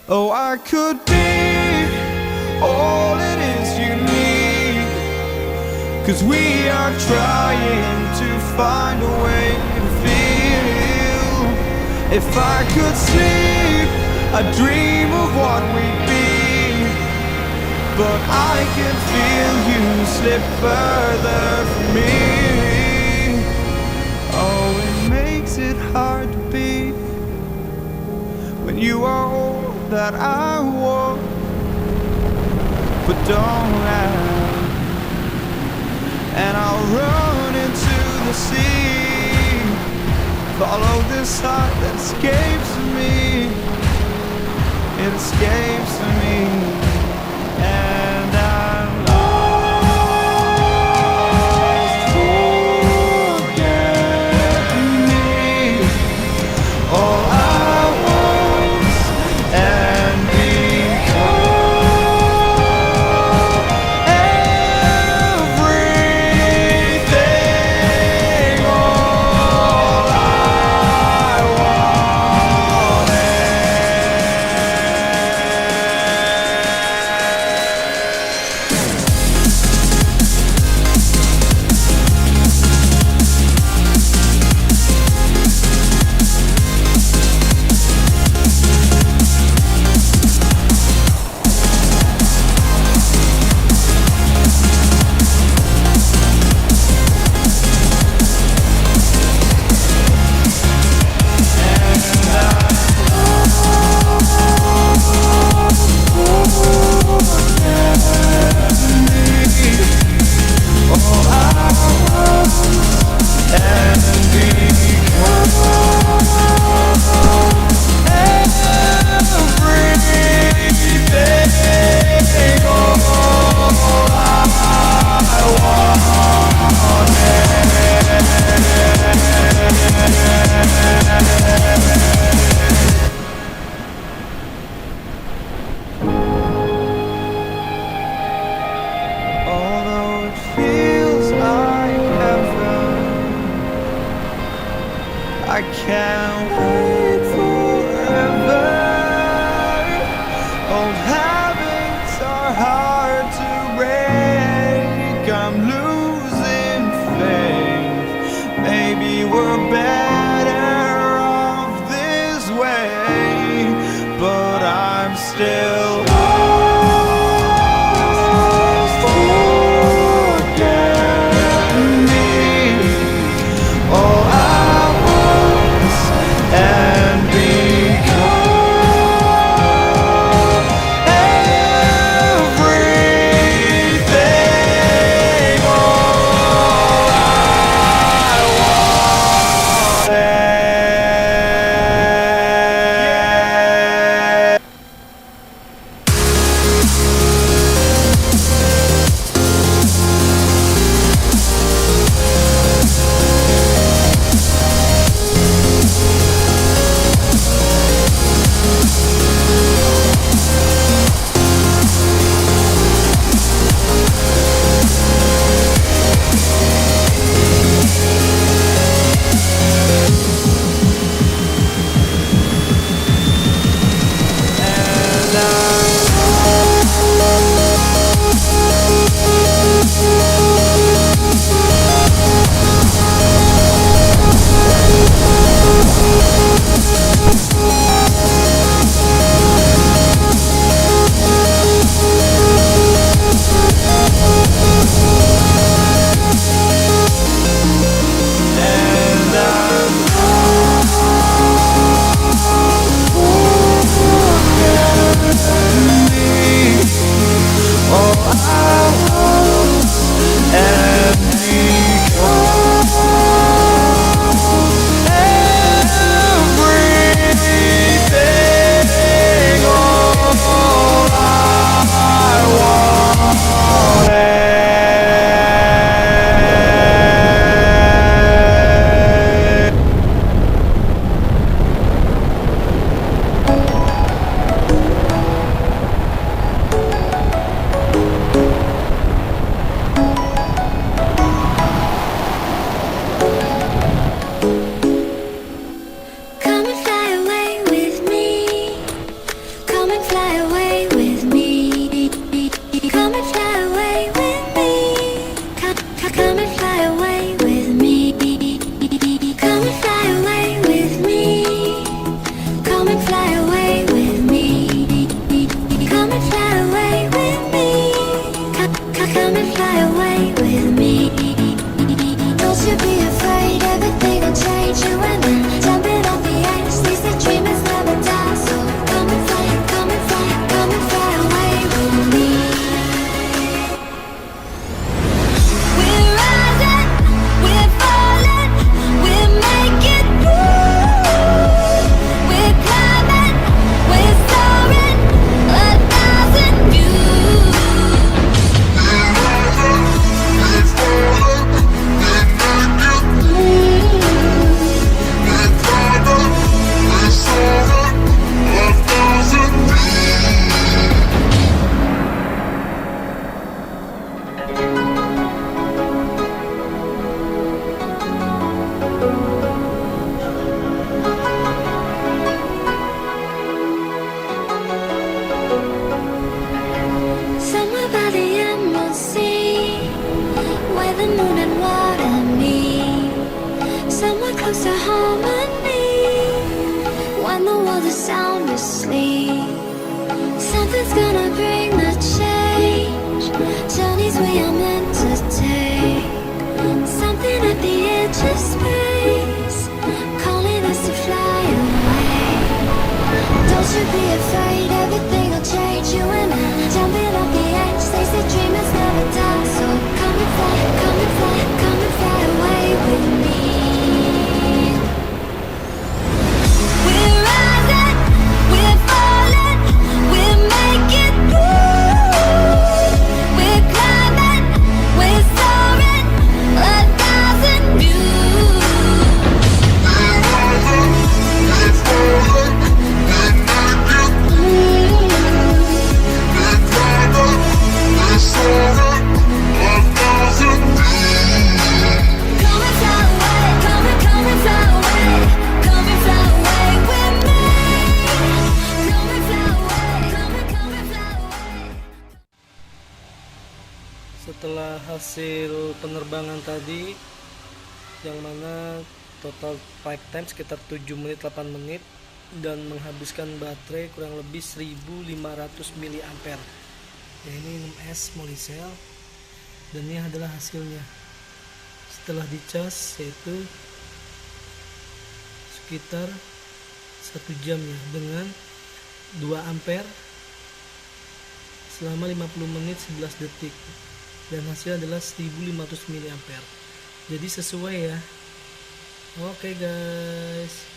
Oh, I could be all it is you need, 'cause we are trying to find a way to feel. If I could sleep, I'd dream of what we'd be, but I can feel you slip further from me. Oh, it makes it hard to be when you are all that I want, but don't laugh, and I'll run into the sea. Follow this heart that escapes me, it escapes me, and I'm lost. Forget me, all I want, and become everything. All I although it feels like heaven, I can't wait forever. Old habits are hard to break. I'm losing faith. Maybe we're better off this way, but I'm still lost. Forget me, all I want, and become everything. All I want. to harmony when the world is sound asleep. Something's gonna bring the change, journeys we are meant to take. Something at the edge of space, calling us to fly away. Don't you be afraid, everything will change. You and I, jumping off the edge. They say dreamers never die, so come and fly, come and fly, come and fly away with me. We're rising, we're falling, we're making through. We're climbing, we're soaring, 1,000 views. We're rising, we're falling, we're making through. We're climbing, we're soaring, 1,000 views. Come and fly away, come and fly away, come and fly away with me. Come and fly away, come and fly away. Setelah hasil penerbangan tadi, yang mana total flight time sekitar 7 menit 8 menit dan menghabiskan baterai kurang lebih 1500 mAh. Ya, ini 6S molisel dan ini adalah hasilnya setelah dicas, yaitu sekitar 1 jam ya, dengan 2 ampere selama 50 menit 11 detik dan hasilnya adalah 1500 mAh. Jadi sesuai ya. Oke guys.